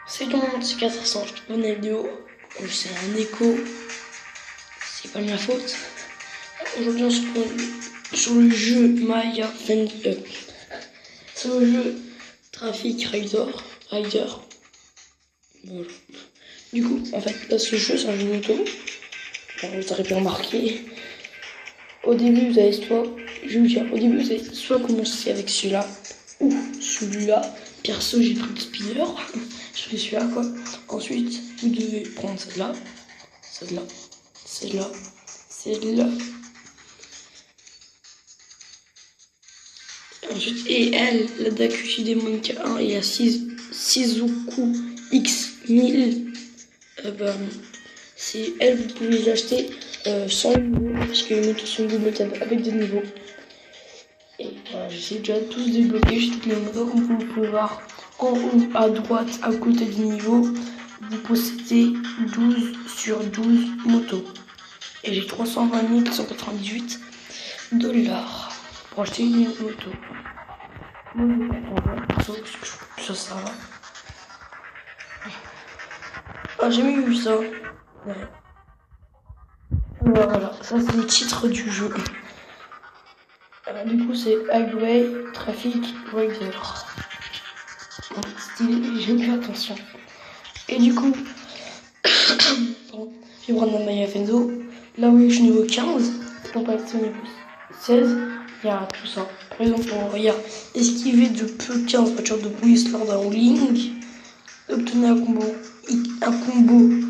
C'est tout le monde, c'est 400, je te donne la vidéo. C'est un écho, c'est pas de ma faute. Aujourd'hui, on se retrouve sur le jeu Maya Fender. C'est le jeu Traffic Rider. Voilà. Du coup, en fait, là, ce jeu, c'est un jeu de moto. Alors, vous aurez pu remarquer. Au début, vous allez soit commencer avec celui-là ou celui-là. Perso, j'ai pris le speeder. Je fais celui-là, quoi. Ensuite, vous devez prendre celle-là, celle-là, celle-là, celle-là. Ensuite, et elle, la Dakuchi Demon K1 et la Shizuku X1000, c'est elle, vous pouvez l'acheter sans niveau, parce que les motos sont débloquables avec des niveaux. Et voilà, j'essaie déjà de tous débloquer, j'ai toutes les motos, comme vous pouvez voir en haut à droite, à côté du niveau, vous possédez 12 sur 12 motos. Et j'ai 320 198 $ pour acheter une moto. Moi, ça va. Ah, j'ai jamais vu ça. Ouais. Alors, voilà, ça c'est le titre du jeu. Du coup, c'est Highway Traffic Rider. Stylé, j'ai plus attention. Et du coup, je vais prendre Maya Fenzo. Là où je suis niveau 15, donc à niveau 16, il y a tout ça. Par exemple, il y a esquiver de peu 15 voitures de police lors d'un rolling. Obtenir un combo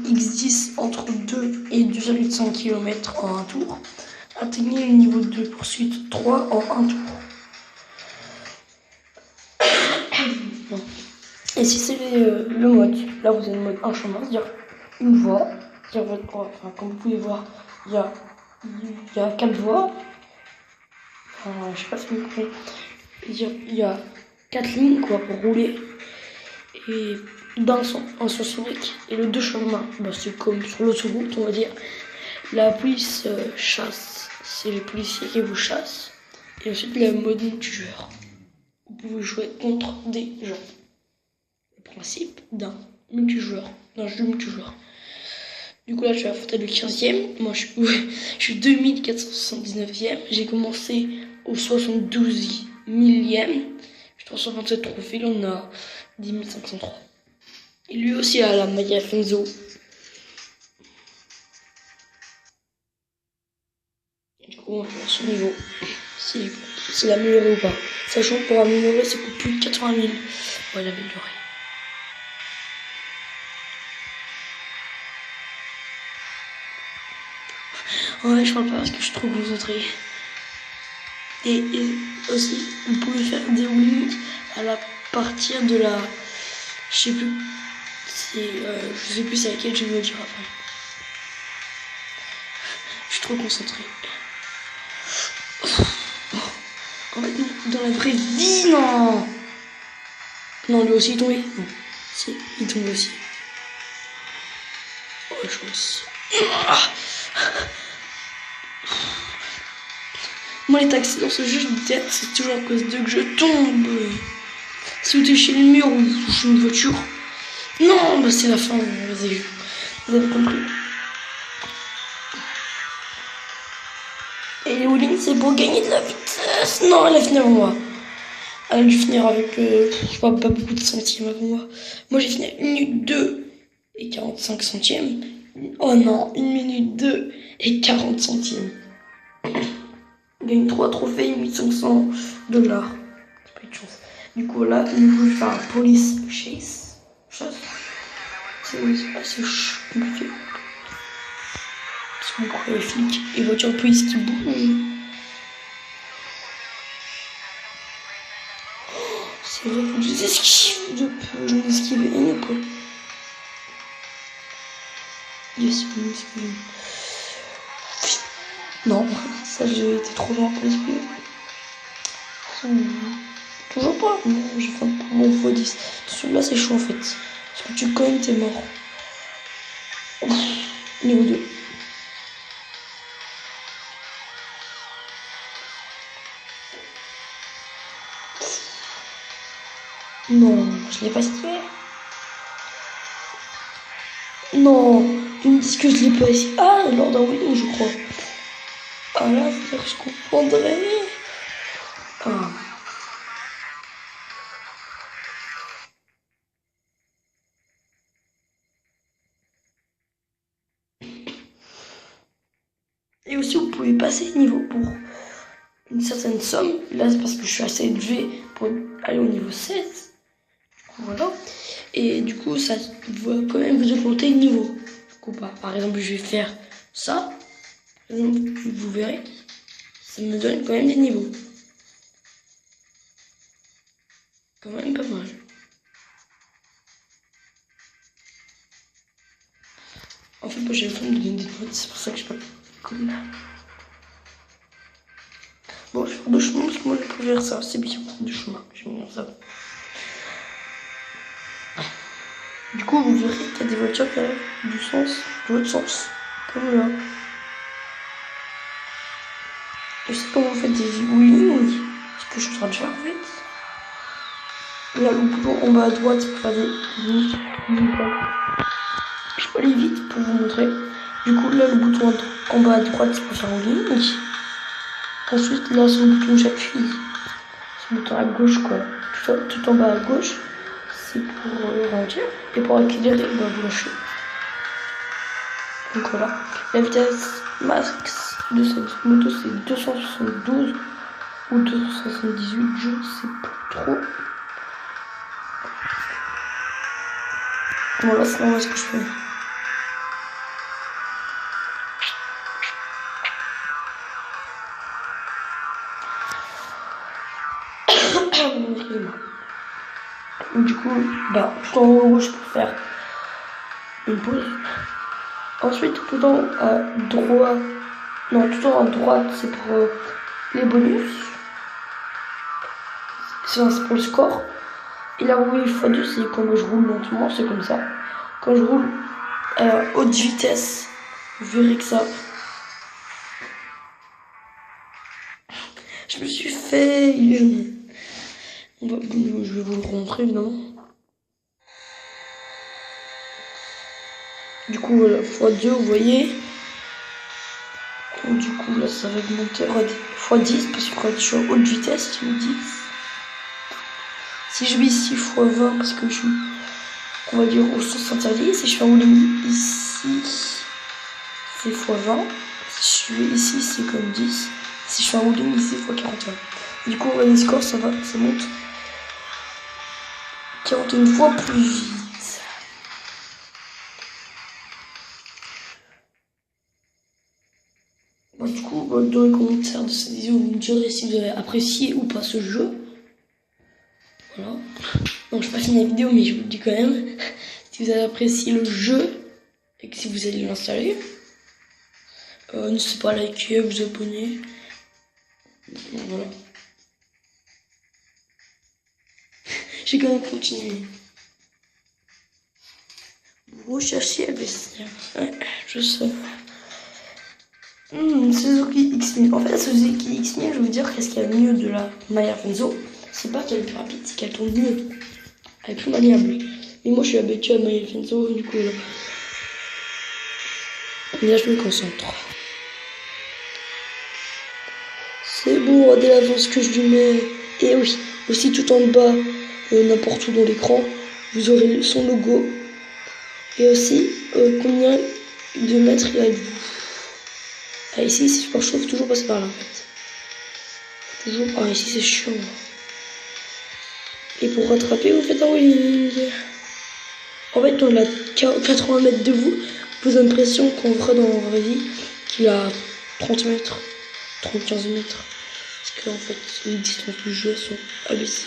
X10 entre 2 et 2,5 km en un tour. Atteignez le niveau de poursuite 3 en un tour. Et si c'est le mode, là vous avez le mode un chemin, c'est-à-dire une voie, c'est-à-dire votre voie, enfin comme vous pouvez voir, il y a 4 voies, enfin je sais pas si vous comprenez, il y a 4 lignes quoi pour rouler, et un sens unique, et le deux chemins, c'est comme sur l'autoroute on va dire, la police chasse, c'est les policiers qui vous chassent, et ensuite le mode multijoueur, vous pouvez jouer contre des gens. Principe d'un multijoueur, d'un jeu multijoueur. Du coup là je suis à la fauteuil du 15e, moi je suis 2479e, j'ai commencé au 72 millième, j'ai 327 trophées, là on a 10 503. Et lui aussi a la Maya Fenzo. Du coup on va voir son niveau, s'il a amélioré ou pas. Sachant que pour améliorer ça coûte plus de 80 000. On va l'améliorer. Ouais, je parle pas parce que je suis trop concentré. Et aussi, vous pouvez faire des wings à la partir de la... Je sais plus. Je sais plus c'est laquelle, je vais le dire après. Je suis trop concentré. En fait, dans la vraie vie, non. Non, lui aussi il est tombé. Non. Si, il est tombé aussi. Oh, chance. Ah. Moi, les taxis dans ce jeu, je me dis, c'est toujours à cause d'eux que je tombe. Si vous touchez le mur ou vous touchez une voiture. Non, c'est la fin, vous avez compris. Et les wheelings, c'est pour gagner de la vitesse. Non, elle a fini avant moi. Elle a dû finir avec, je sais pas beaucoup de centièmes avant moi. Moi, j'ai fini à 1 minute 2 et 45 centièmes. Oh non, 1 minute 2 et 40 centièmes. Gagne 3 trophées, 1500 $. C'est pas de chance. Du coup, là, je vais faire un police chase. C'est assez compliqué. Parce qu'on croit les flics et voitures de police qui bougent. Oh, c'est vrai, faut que je les esquive de peu. Je les esquive une quoi. Yes, je les esquive. Non, ça j'ai été trop loin pour l'esquiver. Toujours pas. Non, j'ai fait un bon x10. Celui-là c'est chaud en fait. Parce que tu cognes, t'es mort. Niveau 2. Non, je l'ai pas esquivé. Non, ils me disent que je l'ai pas ici. Ah, lors d'un Wii, je crois. Ah là, c'est-à-dire que je comprendrais. Ah. Et aussi, vous pouvez passer de niveau pour une certaine somme. Là, c'est parce que je suis assez élevé pour aller au niveau 16. Voilà. Et du coup, ça va quand même vous augmenter le niveau. Du coup, par exemple, je vais faire ça. Vous verrez, ça me donne quand même des niveaux. Quand même pas mal. En fait, moi j'ai le fun de donner des notes, c'est pour ça que je parle comme là. Bon, je vais faire deux chemins parce que moi je peux faire ça, c'est bien. Deux chemins, j'aime bien ça. Du coup, vous verrez qu'il y a des voitures qui arrivent du sens, de l'autre sens. Comme là. Je sais comment on fait des wheeling. Ce que je suis en train de faire en fait. Là, le bouton en bas à droite pour faire des wheeling. Je peux aller vite pour vous montrer. Du coup, là, le bouton en bas à droite, c'est pour faire un wheeling. Ensuite, là, c'est le bouton où j'appuie. C'est le bouton à gauche, quoi. Tout en bas à gauche, c'est pour ralentir. Et pour accélérer, bah, vous lâchez. Donc voilà. La vitesse max de cette moto, c'est 272 ou 278, je sais pas trop. Voilà, c'est normal ce que je fais. Excusez-moi. Du coup, bah, tout en haut, je peux faire une pause. Ensuite, tout en haut à droite, non, tout en haut à droite, c'est pour les bonus. C'est pour le score. Et la roue x2, c'est quand je roule lentement, c'est comme ça. Quand je roule à haute vitesse, vous verrez que ça. Je me suis fait. Je vais vous le montrer évidemment. Du coup, voilà, x2, vous voyez. Du coup, là, ça va augmenter x10 parce que quand je suis à haute vitesse, je me dis. Si je mets ici x20 parce que je suis, on va dire, au sens interdit. Si je fais un rouling ici, c'est x20. Si je suis ici, c'est comme 10. Si je fais un rouling ici, x41. Du coup, on va les scores, ça monte 41 fois plus vite. Bon, du coup, dans les commentaires de cette vidéo, vous me direz si vous avez apprécié ou pas ce jeu. Voilà. Donc, je pas fini la vidéo, mais je vous le dis quand même. Si vous avez apprécié le jeu et que si vous allez l'installer, n'hésitez pas à liker, vous abonner. Voilà. J'ai quand même continué. Vous recherchez LBC. Ouais, je sais. Suzuki X1000. En fait, la Suzuki X1000, je vais vous dire qu'est-ce qu'il y a mieux de la Maya Fenzo. C'est pas qu'elle est plus rapide, c'est qu'elle tourne mieux. Elle est plus maniable. Mais moi, je suis habitué à Maya Fenzo, du coup, là. Mais là, je me concentre. C'est bon, regardez l'avance que je lui mets. Et oui, aussi tout en bas, n'importe où dans l'écran, vous aurez son logo. Et aussi, combien de mètres il a de vous. Ah, ici, si je chauffe, toujours passer par là, en fait. Toujours. Ah, ici, c'est chiant. Et pour rattraper, vous faites un wheeling. En fait, dans la 80 mètres de vous, vous avez l'impression qu'on fera dans la vraie vie qu'il a 30 mètres, 35 mètres. Parce qu'en fait, les distances du jeu sont abaissées.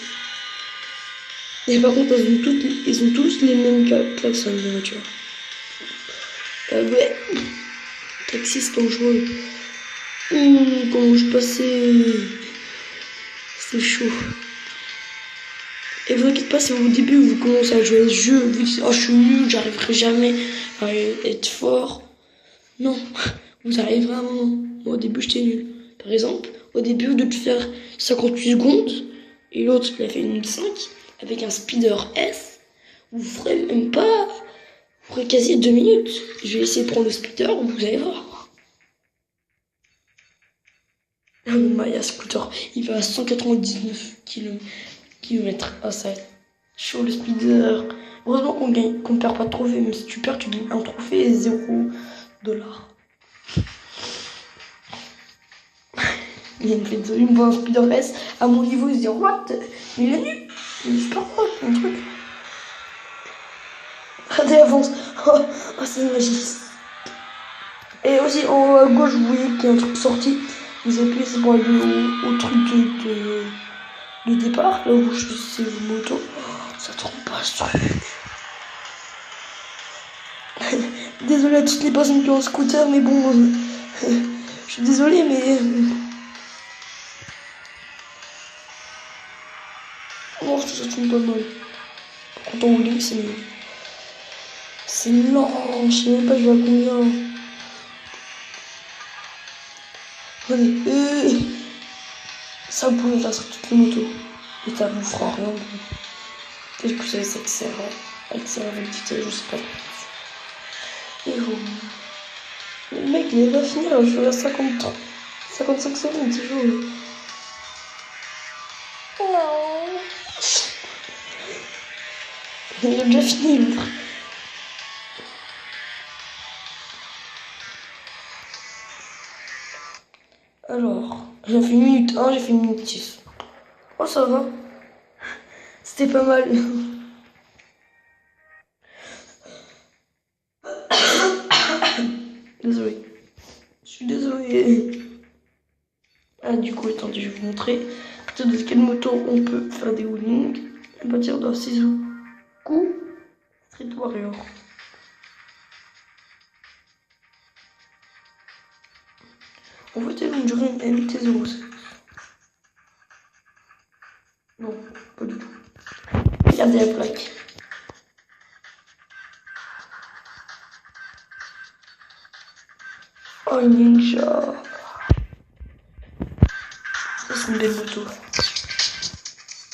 Et par contre, ils ont tous les mêmes klaxons de voiture. Ouais. Taxi dangereux. Quand je passais, c'est chaud. Et vous inquiétez pas si au début vous commencez à jouer à ce jeu, vous dites oh je suis nul, j'arriverai jamais à être fort. Non, vous arriverez à un moment. Moi au début j'étais nul. Par exemple, au début au lieu de faire 58 secondes, et l'autre il a fait une 5 avec un speeder S, vous ferez même pas Après quasi 2 minutes. Je vais essayer de prendre le speeder, vous allez voir. Ah, le Maya Scooter, il va à 199 km. Ah, ça va être chaud le speeder. Heureusement qu'on ne perd pas de trophée, même si tu perds, tu gagnes un trophée, 0 $. Il me voit un speeder S à mon niveau, il se dit what? Mais il est nul, il est super fort, mon truc. Allez, avance. Oh, c'est magique. Et aussi en haut à gauche, vous voyez qu'il y a un truc sorti. Vous appuyez, c'est pour aller au truc de départ, là où je suis vos motos. Oh, ça trompe pas ce truc. Désolé à toutes les personnes qui ont un scooter, mais bon, je suis désolé, mais non, ça tourne pas mal. Par contre, en bowling, c'est mieux. C'est lent, je sais même pas je vais à combien. Allez, ça vous pouvez faire sur toutes les motos. Et ça vous fera rien. Peut-être que ça s'accélère avec vitesse, je sais pas. Et le mec il va finir, je suis à 55 secondes, c'est chaud. Non. Il a déjà fini l'autre. Alors, j'ai fait 1 minute 1, j'ai fait 1 minute 6. Oh ça va. C'était pas mal. Désolé. Je suis désolé. Ah du coup, attendez, je vais vous montrer. À partir de quelle moto on peut faire des wheelings. À partir de Suzuki Street Warrior. En fait, elle me dirait une MT-07. Non, pas du tout. Regardez la plaque. Oh, Ninja. Ça, c'est une belle moto.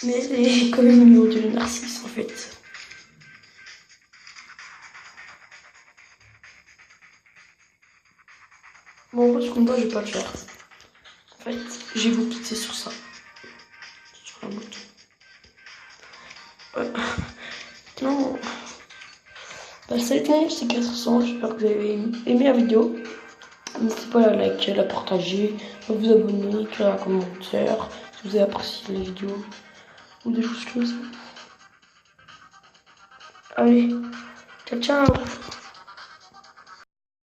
Mais elle est quand même mieux de Narcisse, en fait. Bon, en fait, ce combat, je vais pas le faire. En fait, je vais vous quitter sur ça. Sur la moto. Non. Bah, salut tout le monde, c'est 400. J'espère que vous avez aimé la vidéo. N'hésitez pas à la liker, à la partager, à vous abonner, à écrire un commentaire si vous avez apprécié la vidéo ou des choses comme ça. Allez, ciao ciao.